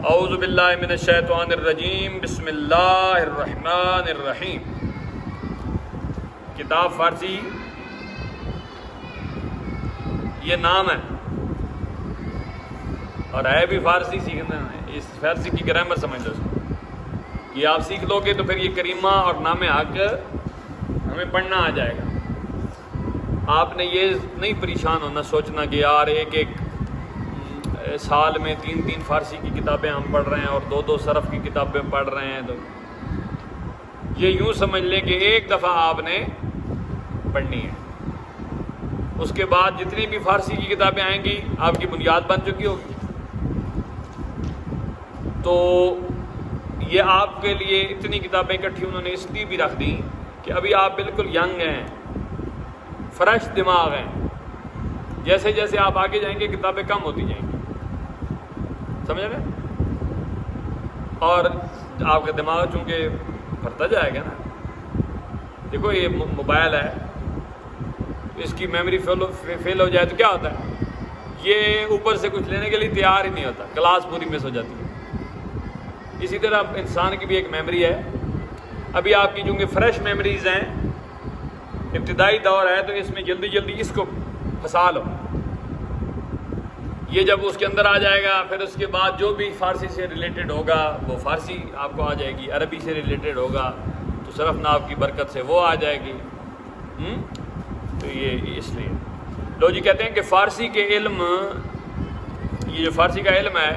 اعوذ باللہ من الشیطان الرجیم، بسم اللہ الرحمن الرحیم۔ کتاب فارسی یہ نام ہے اور ہے بھی فارسی سیکھنا ہے، اس فارسی کی گرامر سمجھ لو، یہ آپ سیکھ لو گے تو پھر یہ کریمہ اور نام حق ہمیں پڑھنا آ جائے گا۔ آپ نے یہ نہیں پریشان ہونا سوچنا کہ یار ایک سال میں 3 فارسی کی کتابیں ہم پڑھ رہے ہیں اور 2 صرف کی کتابیں پڑھ رہے ہیں، تو یہ یوں سمجھ لیں کہ ایک دفعہ آپ نے پڑھنی ہے، اس کے بعد جتنی بھی فارسی کی کتابیں آئیں گی آپ کی بنیاد بن چکی ہوگی۔ تو یہ آپ کے لیے اتنی کتابیں اکٹھی انہوں نے اس لیے بھی رکھ دیں کہ ابھی آپ بالکل ینگ ہیں، فریش دماغ ہیں، جیسے جیسے آپ آگے جائیں گے کتابیں کم ہوتی جائیں گی، سمجھ رہے؟ اور آپ کا دماغ چونکہ بڑھتا جائے گا نا، دیکھو یہ موبائل ہے، اس کی میموری فیل ہو جائے تو کیا ہوتا ہے؟ یہ اوپر سے کچھ لینے کے لیے تیار ہی نہیں ہوتا، کلاس پوری مس ہو جاتی ہے۔ اسی طرح انسان کی بھی ایک میموری ہے، ابھی آپ کی چونکہ فریش میموریز ہیں، ابتدائی دور ہے، تو اس میں جلدی جلدی اس کو پھنسا لو، یہ جب اس کے اندر آ جائے گا پھر اس کے بعد جو بھی فارسی سے ریلیٹڈ ہوگا وہ فارسی آپ کو آ جائے گی، عربی سے ریلیٹڈ ہوگا تو صرف ناف کی برکت سے وہ آ جائے گی۔ تو یہ اس لیے لوگ جی کہتے ہیں کہ فارسی کے علم، یہ جو فارسی کا علم ہے،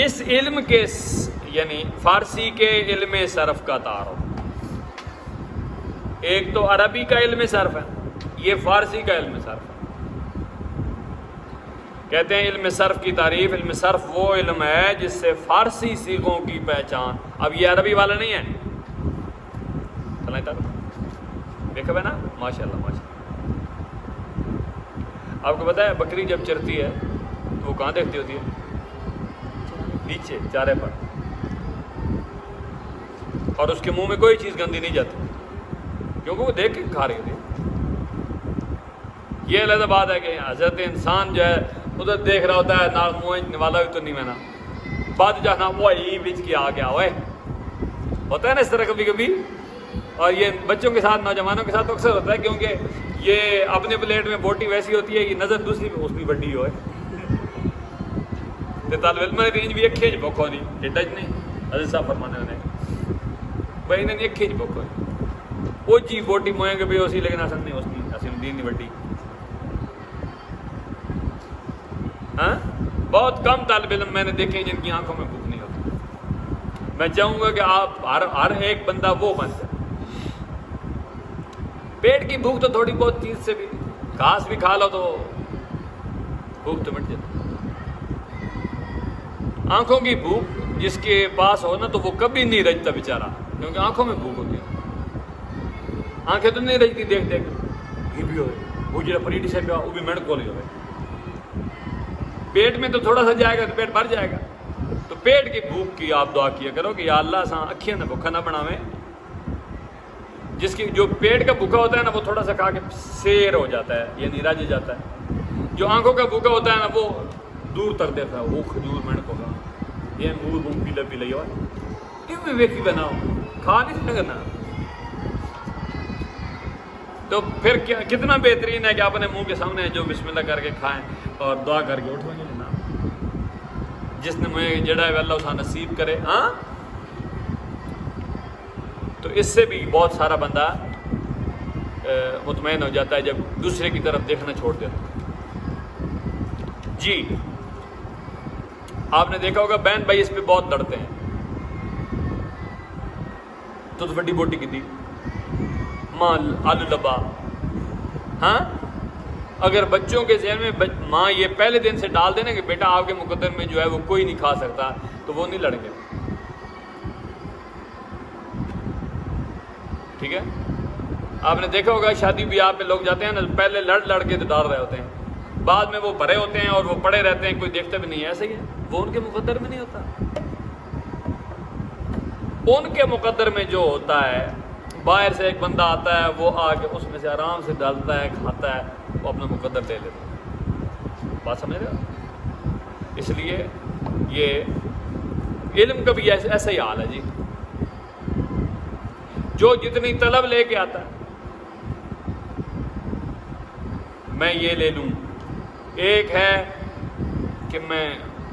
اس علم کے یعنی فارسی کے علم صرف کا تعارف، ایک تو عربی کا علم صرف ہے، یہ فارسی کا علم صرف ہے۔ کہتے ہیں علم صرف کی تعریف، علم صرف وہ علم ہے جس سے فارسی صیغوں کی پہچان، اب یہ عربی والا نہیں ہے، دیکھا ہے نا، ماشاءاللہ ماشاءاللہ۔ آپ کو پتہ ہے بکری جب چرتی ہے تو وہ کہاں دیکھتی ہوتی ہے؟ نیچے چارے پر، اور اس کے منہ میں کوئی چیز گندی نہیں جاتی کیونکہ وہ دیکھ کے کھا رہی ہوتی ہے۔ یہ علیحدہ بات ہے کہ حضرت انسان جو ہے ادھر دیکھ رہا ہوتا ہے، نہ منہ والا بھی تو نہیں میں نا بعد جانا وہی بچ کے آ گیا ہوئے، ہوتا ہے نا اس طرح کبھی کبھی۔ اور یہ بچوں کے ساتھ، نوجوانوں کے ساتھ اکثر ہوتا ہے، کیونکہ یہ اپنے پلیٹ میں بوٹی ویسی ہوتی ہے کہ نظر دوسری اس بھی بڑی ہوئے، طالب علم رینج بھی ایک کھیج بکو نہیں ڈج نہیں، حضرت صاحب فرمانے انہیں بھائی انہیں ایک کھیج بکو وہ چی بوٹی موئیں گے بھی اسی، لیکن اصل نہیں اس کی اصل دین نہیں بڑی۔ ہاں بہت کم طالب علم میں نے دیکھے جن کی آنکھوں میں بھوک نہیں ہوتی۔ میں چاہوں گا کہ آپ ہر ایک بندہ وہ بن جائے۔ پیٹ کی بھوک تو تھوڑی بہت چیز سے بھی، گھاس بھی کھا لو تو بھوک تو مٹ جاتی۔ آنکھوں کی بھوک جس کے پاس ہو نا تو وہ کبھی نہیں رجتا بیچارہ، کیونکہ آنکھوں میں بھوک ہوتی ہے، آنکھیں تو نہیں رجتی دیکھ دیکھ، یہ بھی ہوئے وہ جڑا پریٹی سے پیا وہ بھی میڈ کو لے ہوئے، پیٹ میں تو تھوڑا سا جائے گا تو پیٹ بھر جائے گا۔ تو پیٹ کی بھوک کی آپ دعا کیا کرو کہ یا اللہ سا اکھیاں نہ بھوکا نہ بناویں، جس کی جو پیٹ کا بھوکا ہوتا ہے نا وہ تھوڑا سا کھا کے سیر ہو جاتا ہے، یعنی رج جاتا ہے، جو آنکھوں کا بھوکا ہوتا ہے نا وہ دور تک دیتا ہے، وہ کھجور میڈ کو یہ منہ پیلا پیلا ہوا کیوں میں ویکھی بناؤ کھا نہیں سکنا۔ تو پھر کتنا بہترین ہے کہ اپنے منہ کے سامنے جو بسم اللہ کر کے کھائیں اور دعا کر کے اٹھویں گے جناب، جس نے مجھے جڑا ہے اللہ اسے نصیب کرے۔ ہاں تو اس سے بھی بہت سارا بندہ مطمئن ہو جاتا ہے جب دوسرے کی طرف دیکھنا چھوڑ دیتا۔ جی آپ نے دیکھا ہوگا بہن بھائی اس پہ بہت لڑتے ہیں، تو بڑی بوٹی کی تھی ماں آلو لبا۔ ہاں اگر بچوں کے ذہن میں ماں یہ پہلے دن سے ڈال دینا کہ بیٹا آپ کے مقدر میں جو ہے وہ کوئی نہیں کھا سکتا، تو وہ نہیں لڑیں گے، ٹھیک ہے؟ آپ نے دیکھا ہوگا شادی بیاہ پہ لوگ جاتے ہیں نا، پہلے لڑ کے تو ڈال رہے ہوتے ہیں، بعد میں وہ بھرے ہوتے ہیں اور وہ پڑے رہتے ہیں، کوئی دیکھتا بھی نہیں ہے، ایسے ہی ہے، وہ ان کے مقدر میں نہیں ہوتا۔ ان کے مقدر میں جو ہوتا ہے، باہر سے ایک بندہ آتا ہے وہ آ کے اس میں سے آرام سے ڈالتا ہے، کھاتا ہے، وہ اپنا مقدر لے لیتے ہیں. بات سمجھ رہے ہو؟ اس لیے یہ علم کا بھی ایسا ہی حال ہے جی. جو جتنی طلب لے کے آتا ہے، میں یہ لے لوں. ایک ہے کہ میں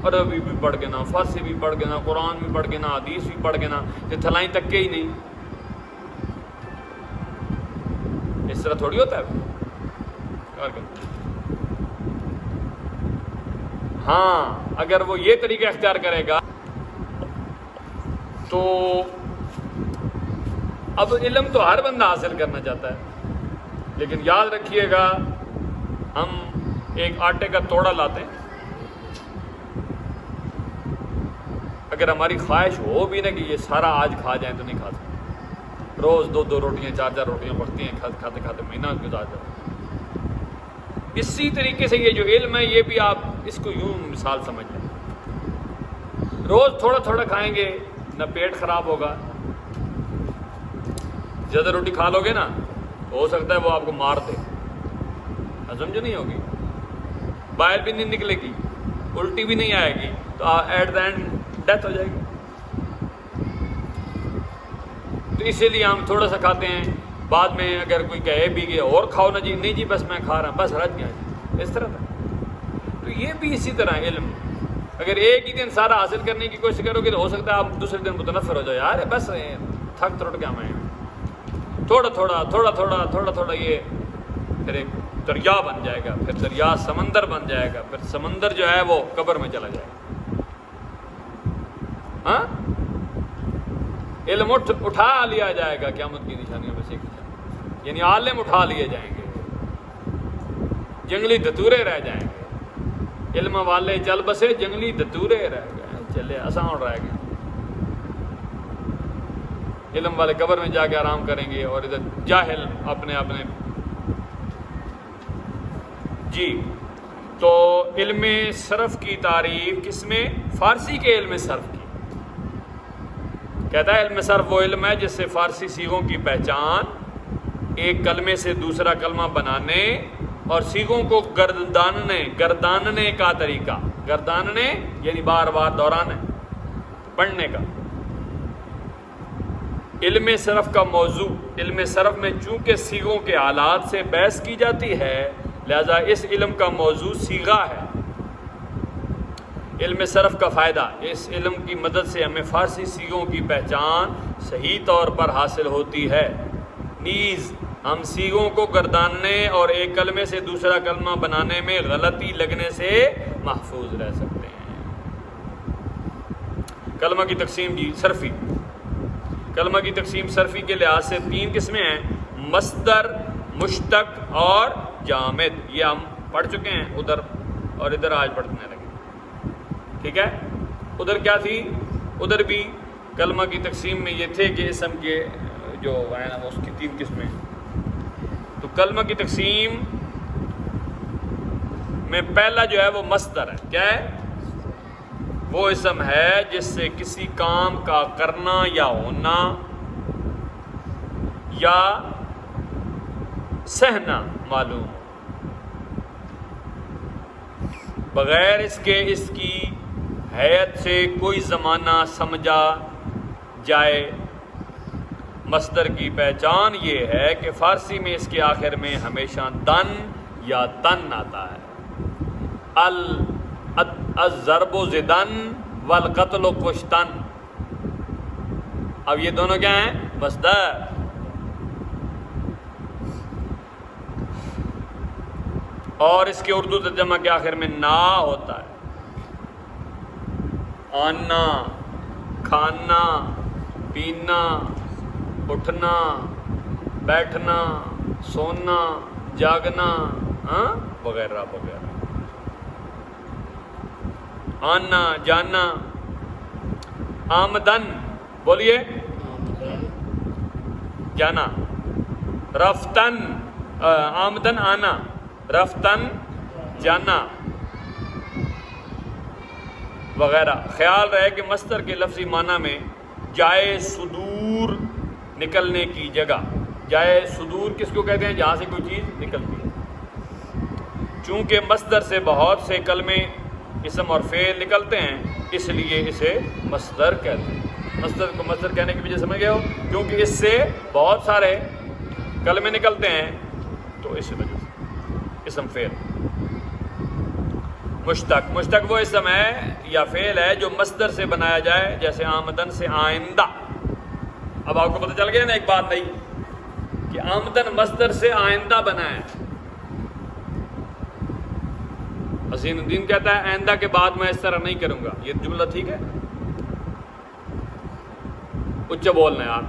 عربی بھی پڑھ کے نا، فارسی بھی پڑھ کے نا، قرآن بھی پڑھ کے نا، حدیث بھی پڑھ کے نا، کہ تھلائیں تک کے ہی نہیں. اس طرح تھوڑی ہوتا ہے. ہاں اگر وہ یہ طریقہ اختیار کرے گا تو اب علم تو ہر بندہ حاصل کرنا چاہتا ہے، لیکن یاد رکھیے گا ہم ایک آٹے کا توڑا لاتے ہیں، اگر ہماری خواہش ہو بھی نا کہ یہ سارا آج کھا جائیں تو نہیں کھا سکتے. روز 2 روٹیاں 4 روٹیاں پڑتی ہیں، کھاتے کھاتے مہینہ گزار جاتا ہے. اسی طریقے سے یہ جو علم ہے یہ بھی آپ اس کو یوں مثال سمجھ لیں. روز تھوڑا تھوڑا کھائیں گے نہ پیٹ خراب ہوگا. زیادہ روٹی کھا لو گے نا ہو سکتا ہے وہ آپ کو مار دے، ہضم جو نہیں ہوگی، باہر بھی نہیں نکلے گی، الٹی بھی نہیں آئے گی، تو ایٹ دا اینڈ ڈیتھ ہو جائے گی. تو اسی لیے ہم تھوڑا سا کھاتے ہیں، بعد میں اگر کوئی کہے بھی کہ اور کھاؤ نا جی، نہیں جی بس میں کھا رہا ہوں، بس رج گیا جی، اس طرح تھا. تو یہ بھی اسی طرح علم، اگر ایک ہی دن سارا حاصل کرنے کی کوشش کرو گے تو ہو سکتا ہے آپ دوسرے دن متنفر ہو جاؤ، یار بس تھک تھوڑ گیا میں. تھوڑا تھوڑا تھوڑا تھوڑا تھوڑا تھوڑا یہ پھر ایک دریا بن جائے گا، پھر دریا سمندر بن جائے گا، پھر سمندر جو ہے وہ قبر میں چلا جائے گا. ہاں علم اٹھا لیا جائے گا قیامت کی نشانیوں میں سے ایک نشانی، یعنی عالم اٹھا لیے جائیں گے، جنگلی دھتورے رہ جائیں گے. علم والے چل بسے، جنگلی دھتورے رہ گئے، چلے آسان رہ گئے. علم والے قبر میں جا کے آرام کریں گے اور ادھر جاہل اپنے جی. تو علم صرف کی تعریف کس میں؟ فارسی کے علم صرف کی. کہتا ہے علم صرف وہ علم ہے جس سے فارسی صیغوں کی پہچان، ایک کلمے سے دوسرا کلمہ بنانے اور صیغوں کو گرداننے کا طریقہ. گرداننے یعنی بار بار دہرانا، پڑھنے کا. علم صرف کا موضوع، علم صرف میں چونکہ صیغوں کے آلات سے بحث کی جاتی ہے لہذا اس علم کا موضوع صیغہ ہے. علم صرف کا فائدہ، اس علم کی مدد سے ہمیں فارسی صیغوں کی پہچان صحیح طور پر حاصل ہوتی ہے. نیز ہم صیغوں کو گرداننے اور ایک کلمے سے دوسرا کلمہ بنانے میں غلطی لگنے سے محفوظ رہ سکتے ہیں. کلمہ کی تقسیم جی صرفی. کلمہ کی تقسیم صرفی کے لحاظ سے 3 قسمیں ہیں: مصدر، مشتق اور جامد. یہ ہم پڑھ چکے ہیں ادھر اور ادھر آج پڑھنے لگے. ٹھیک ہے، ادھر کیا تھی؟ ادھر بھی کلمہ کی تقسیم میں یہ تھے کہ اسم کے جو ہے نا اس کی 3 قسمیں. تو کلمہ کی تقسیم میں پہلا جو ہے وہ مصدر ہے. کیا ہے؟ وہ اسم ہے جس سے کسی کام کا کرنا یا ہونا یا سہنا معلوم بغیر اس کے اس کی حیت سے کوئی زمانہ سمجھا جائے. مصدر کی پہچان یہ ہے کہ فارسی میں اس کے آخر میں ہمیشہ دن یا تن آتا ہے. الضرب زدن والقتل کشتن. اب یہ دونوں کیا ہیں؟ مصدر. اور اس کے اردو ترجمہ کے آخر میں نا ہوتا ہے. آنا، کھانا، پینا، اٹھنا، بیٹھنا، سونا، جاگنا وغیرہ وغیرہ. آنا، جانا. آمدن بولیے، جانا. رفتن، آمدن آنا، رفتن جانا وغیرہ. خیال رہے کہ مصدر کے لفظی معنی میں جائے صدور نکلنے کی جگہ. جائے صدور کس کو کہتے ہیں؟ جہاں سے کوئی چیز نکلتی ہے. چونکہ مصدر سے بہت سے کلمے اسم اور فعل نکلتے ہیں اس لیے اسے مصدر کہتے ہیں۔ مصدر کو مصدر کہنے کی وجہ سمجھ گئے ہو، کیونکہ اس سے بہت سارے کلمے نکلتے ہیں تو اس وجہ سے اسم فعل۔ مشتق، مشتق وہ اسم ہے یا فعل ہے جو مصدر سے بنایا جائے، جیسے آمدن سے آئندہ۔ اب آپ کو پتہ چل گیا نا ایک بات نہیں کہ آمدن مصدر سے آئندہ بنا ہے۔ حسین الدین کہتا ہے آئندہ کے بعد میں اس طرح نہیں کروں گا، یہ جملہ ٹھیک ہے؟ اچھا بولنا یار،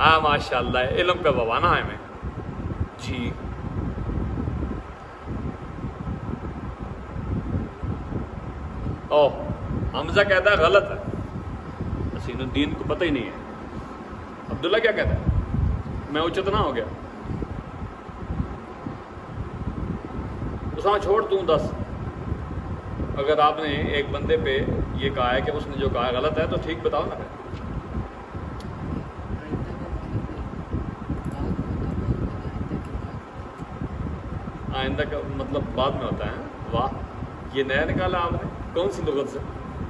ہاں ماشاء اللہ علم کا بوانا ہے میں جی۔ حمزہ کہتا ہے غلط ہے، حسین الدین کو پتہ ہی نہیں ہے۔ عبداللہ کیا کہتا ہے؟ میں اچت نہ ہو گیا؟ اساں چھوڑ دوں 10، اگر آپ نے ایک بندے پہ یہ کہا ہے کہ اس نے جو کہا غلط ہے تو ٹھیک بتاؤ نا۔ آئندہ کا مطلب بعد میں ہوتا ہے؟ واہ، یہ نیا نکالا آپ نے، کون سی لغت سے؟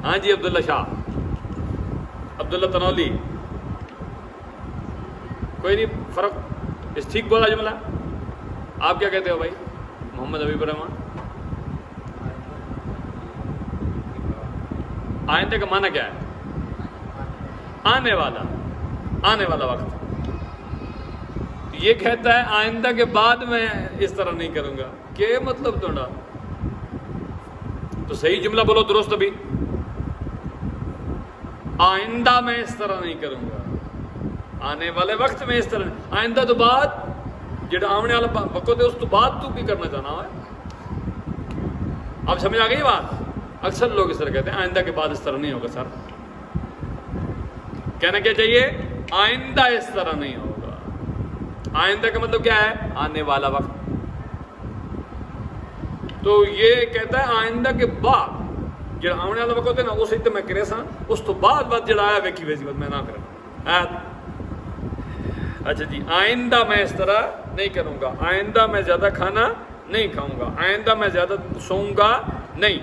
ہاں جی عبداللہ شاہ، عبداللہ تنولی، کوئی نہیں فرق، اس ٹھیک بولا جملہ۔ آپ کیا کہتے ہو بھائی محمد حبیب الرحمان؟ آئندہ کا معنی کیا ہے؟ آنے والا، آنے والا وقت۔ یہ کہتا ہے آئندہ کے بعد میں اس طرح نہیں کروں گا، کہ مطلب تھوڑا تو صحیح جملہ بولو درست ابھی۔ آئندہ میں اس طرح نہیں کروں گا، آنے والے وقت میں اس طرح، آئندہ تو بعد جڑا آنے والا وقت ہے اس تو بعد تو کی کرنا چاہنا ہے۔ اب سمجھ آ گئی بات؟ اکثر لوگ اس طرح کہتے ہیں آئندہ کے بعد اس طرح نہیں ہوگا سر، کہنا کیا چاہیے؟ آئندہ اس طرح نہیں ہوگا۔ آئندہ کا مطلب کیا ہے؟ آنے والا وقت۔ تو یہ کہتا ہے آئندہ کے بعد جڑا آنے والا وقت ہے نا اس میں کرے سا، اس تو بعد جڑا آیا ویکھی ویسی بات میں نہ کروں۔ اچھا جی، آئندہ میں اس طرح نہیں کروں گا، آئندہ میں زیادہ کھانا نہیں کھاؤں گا، آئندہ میں زیادہ سوؤں گا نہیں۔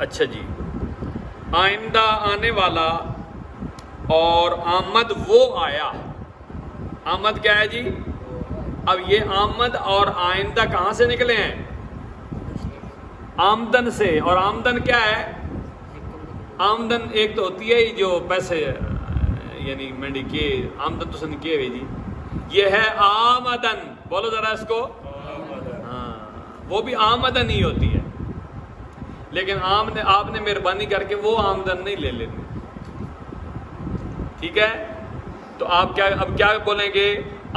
اچھا جی، آئندہ آنے والا، اور آمد وہ آیا۔ آمد کیا ہے جی؟ اب یہ آمد اور آئندہ کہاں سے نکلے ہیں؟ آمدن سے۔ اور آمدن کیا ہے؟ آمدن ایک تو ہوتی ہے جو پیسے یعنی منڈی کے آمدن تو سن کیے ہوئی جی، یہ ہے آمدن، بولو ذرا اس کو۔ ہاں، وہ بھی آمدن ہی ہوتی ہے، لیکن آپ نے مہربانی کر کے وہ آمدن نہیں لے لینی، ٹھیک ہے؟ تو آپ اب کیا بولیں گے؟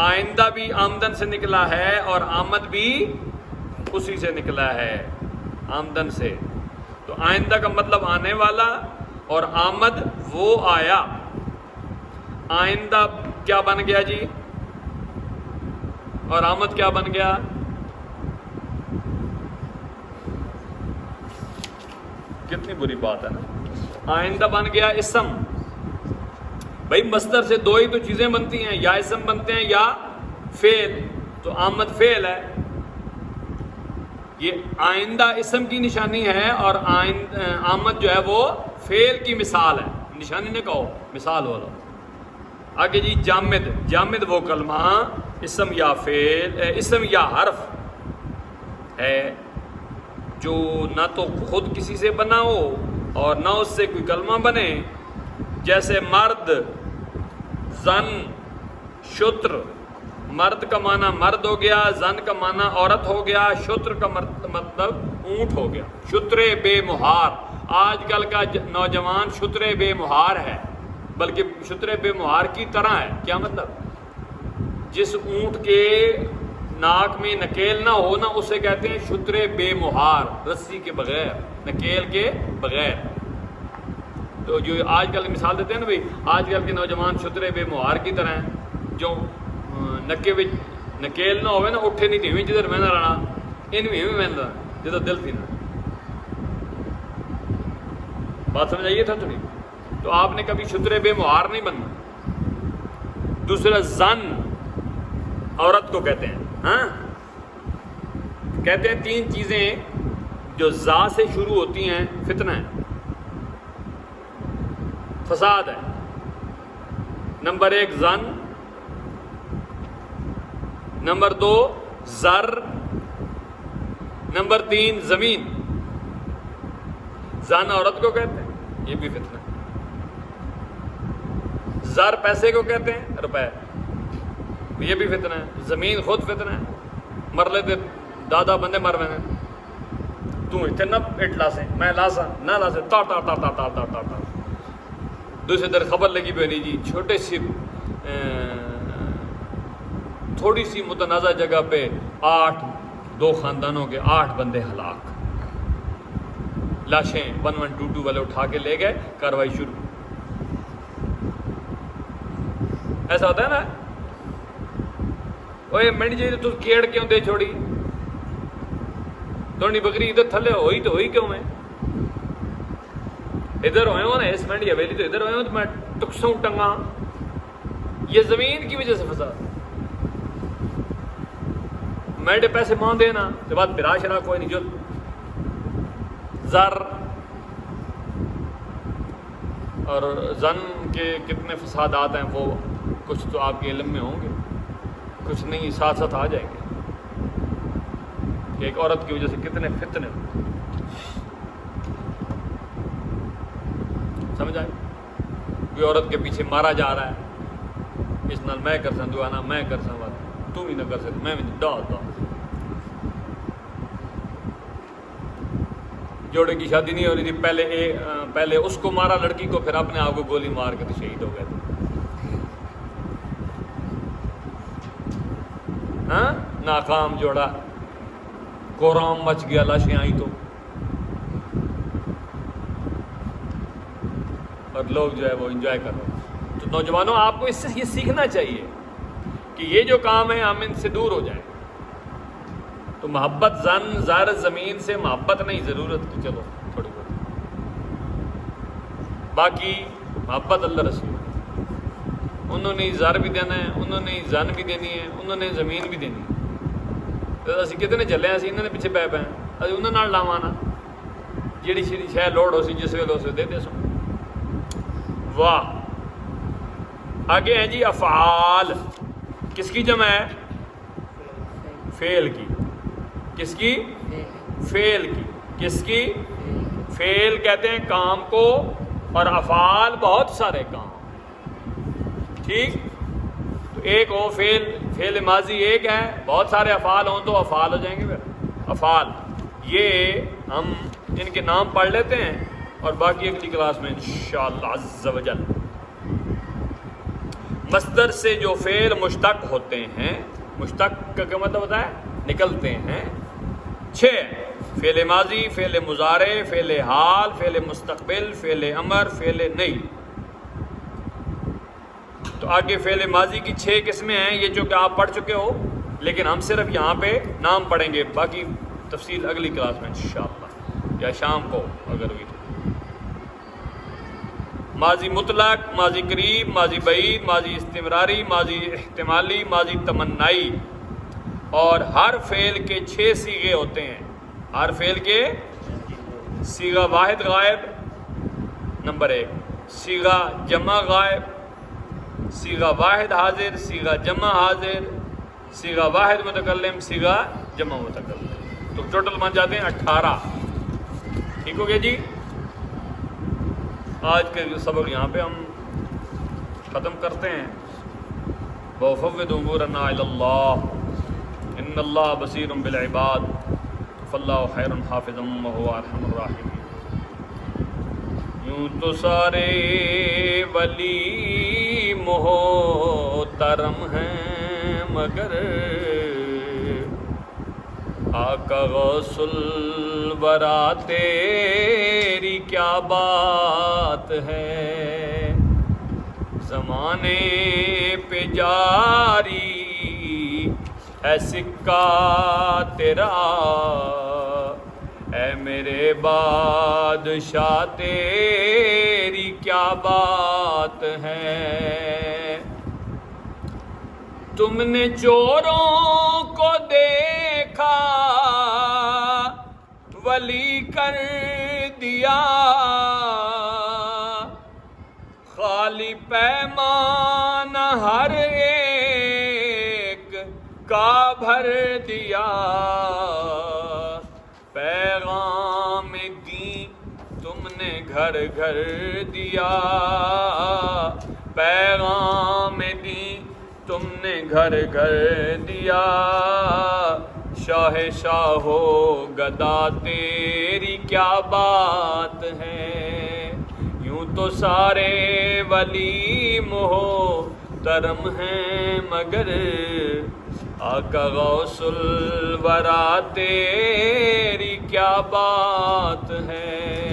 آئندہ بھی آمدن سے نکلا ہے اور آمد بھی اسی سے نکلا ہے، آمدن سے۔ تو آئندہ کا مطلب آنے والا، اور آمد وہ آیا۔ آئندہ کیا بن گیا جی؟ اور آمد کیا بن گیا؟ کتنی بری بات ہے نا۔ آئندہ بن گیا اسم۔ بھائی مصدر سے دو ہی تو چیزیں بنتی ہیں، یا اسم بنتے ہیں یا فعل، تو آمد فعل ہے۔ یہ آئندہ اسم کی نشانی ہے اور آمد جو ہے وہ فعل کی مثال ہے، نشانی نہ کہو، مثال ہو رہا۔ آگے جی، جامد، جامد وہ کلمہ اسم یا فعل، اسم یا حرف ہے جو نہ تو خود کسی سے بنا ہو اور نہ اس سے کوئی کلمہ بنے، جیسے مرد، زن، شتر۔ مرد کا معنی مرد ہو گیا، زن کا معنی عورت ہو گیا، شتر کا مطلب اونٹ ہو گیا۔ شتر بے مہار، آج کل کا نوجوان شتر بے مہار ہے، بلکہ شتر بے مہار کی طرح ہے۔ کیا مطلب؟ جس اونٹ کے ناک میں نکیل نہ ہو نا اسے کہتے ہیں شتر بے مہار، رسی کے بغیر، نکیل کے بغیر۔ تو جو آج کل مثال دیتے ہیں نا بھائی، آج کل کے نوجوان شتر بے مہار کی طرح ہیں، جو نکے وچ نکیل نہ ہوئے نا اٹھے نہیں تھی جدھر میں نہ رہنا ان بھی میں جدھر دل تھی نا۔ بات سمجھ آئیے تھا تو نہیں؟ تو آپ نے کبھی شتر بے مہار نہیں بننا۔ دوسرا زن، عورت کو کہتے ہیں، ہاں کہتے ہیں 3 چیزیں جو زا سے شروع ہوتی ہیں فتنہ ہے، فساد ہے۔ نمبر 1 زن، نمبر 2 زر، نمبر 3 زمین۔ زن عورت کو کہتے ہیں، یہ بھی فتنہ ہے۔ زر پیسے کو کہتے ہیں، روپے، یہ بھی فتنہ ہے۔ زمین خود فتنہ ہے، مر لیتے دادا بندے مر رہے ہیں، تو اتنا اٹ لاسیں میں لاسا نہ لاسے تا تا تا تا تا تا تا تا۔ دوسری طرف خبر لگی پہ نہیں جی، چھوٹے سی تھوڑی سی متنازع جگہ پہ 2 خاندانوں کے 8 بندے ہلاک، لاشیں 1122 والے اٹھا کے لے گئے، کاروائی شروع۔ ایسا ہوتا ہے نا، اوے منڈی جی تو کیڑ کیوں دے چھوڑی، تھوڑی بکری ادھر تھلے ہوئی تو ہوئی کیوں میں ادھر ہوئے ہوں نا، اس منڈی حویلی تو ادھر ہوئے ہوں تو میں ٹکسوں ٹنگا۔ یہ زمین کی وجہ سے فساد، میڈے پیسے مان دینا کے بعد برا شرا کوئی نہیں، جو زر اور زن کے کتنے فسادات ہیں وہ کچھ تو آپ کے علم میں ہوں گے، کچھ نہیں ساتھ ساتھ آ جائیں گے کہ ایک عورت کی وجہ سے کتنے فتنے ہوتے ہیں۔ سمجھ آئے؟ کوئی عورت کے پیچھے مارا جا رہا ہے، اس نال میں کر سکتا دعانا میں کر سکتا تو بھی نہ کر سکتا میں بھی ڈال دا۔ جوڑے کی شادی نہیں ہو رہی تھی، پہلے اس کو مارا لڑکی کو، پھر اپنے آپ کو گولی مار کے تو شہید ہو گئے تھے۔ ہاں ناکام جوڑا، کورام مچ گیا، لاشیں آئی تو، اور لوگ جو ہے وہ انجوائے کر رہے ہیں۔ تو نوجوانوں آپ کو اس سے یہ سیکھنا چاہیے کہ یہ جو کام ہے ہم ان سے دور ہو جائیں۔ تو محبت زن زر زمین سے محبت نہیں، ضرورت کی چلو تھوڑی بہت، باقی محبت اللہ رسول، انہوں نے زر بھی دینا ہے، انہوں نے زن بھی دینی ہے، انہوں نے زمین بھی دینی ہے۔ تو اسی کتنے چلے اسی انہوں نے پیچھے پے پے ابھی انہوں نے لاوانا، جیڑی شیڑی شاید لوڑ ہو سی جس ویلے اسے دے دے سو۔ واہ، آگے ہیں جی افعال، کس کی جمع ہے؟ فعل کی۔ کس کی؟ فعل کی۔ کس کی؟ فعل کہتے ہیں کام کو، اور افعال بہت سارے کام، ٹھیک؟ تو ایک ہو فعل ماضی ایک ہے، بہت سارے افعال ہوں تو افعال ہو جائیں گے۔ پھر افعال یہ ہم ان کے نام پڑھ لیتے ہیں اور باقی اگلی کلاس میں انشاءاللہ عز و جل۔ مصدر سے جو فعل مشتق ہوتے ہیں، مشتق کا کیا مطلب ہوتا ہے؟ نکلتے ہیں 6: فعل ماضی، فعل مضارع، فعل حال، فعل مستقبل، فعل امر، فعل نہیں۔ تو آگے فعل ماضی کی 6 قسمیں ہیں، یہ جو کہ آپ پڑھ چکے ہو، لیکن ہم صرف یہاں پہ نام پڑھیں گے، باقی تفصیل اگلی کلاس میں انشاءاللہ، یا شام کو اگر ہوئی تو۔ ماضی مطلق، ماضی قریب، ماضی بعید، ماضی استمراری، ماضی احتمالی، ماضی تمنائی۔ اور ہر فعل کے 6 صیغے ہوتے ہیں، ہر فعل کے صیغہ واحد غائب نمبر 1، صیغہ جمع غائب، صیغہ واحد حاضر، صیغہ جمع حاضر، صیغہ واحد متکلم، صیغہ جمع متکلم۔ تو ٹوٹل بن جاتے ہیں 18۔ ٹھیک ہو گیا جی؟ آج کے سبق یہاں پہ ہم ختم کرتے ہیں۔ وَفَوِّضُ أُمُورَنَا إِلَى اللَّهِ إِنَّ اللَّهَ بَصِيرٌ بِالْعِبَادِ فَاللَّهُ خَيْرٌ حَافِظًا وَهُوَ أَرْحَمُ الرَّاحِمِينَ۔ یوں تو سارے ولی محترم ہیں، مگر آقا غوث الورا تیری کیا بات ہے، زمانے پہ جاری ہے سکہ تیرا، اے میرے بادشاہ تیری کیا بات ہے، تم نے چوروں کو دیکھا ولی کر دیا، خالی پیمان ہر ایک کا بھر دیا، پیغام دین تم نے گھر گھر دیا، پیغام دین تم نے گھر گھر دیا، شاہ شاہو گدا تیری کیا بات ہے، یوں تو سارے ولی محترم ہیں، مگر آقا غوث الورا تیری کیا بات ہے۔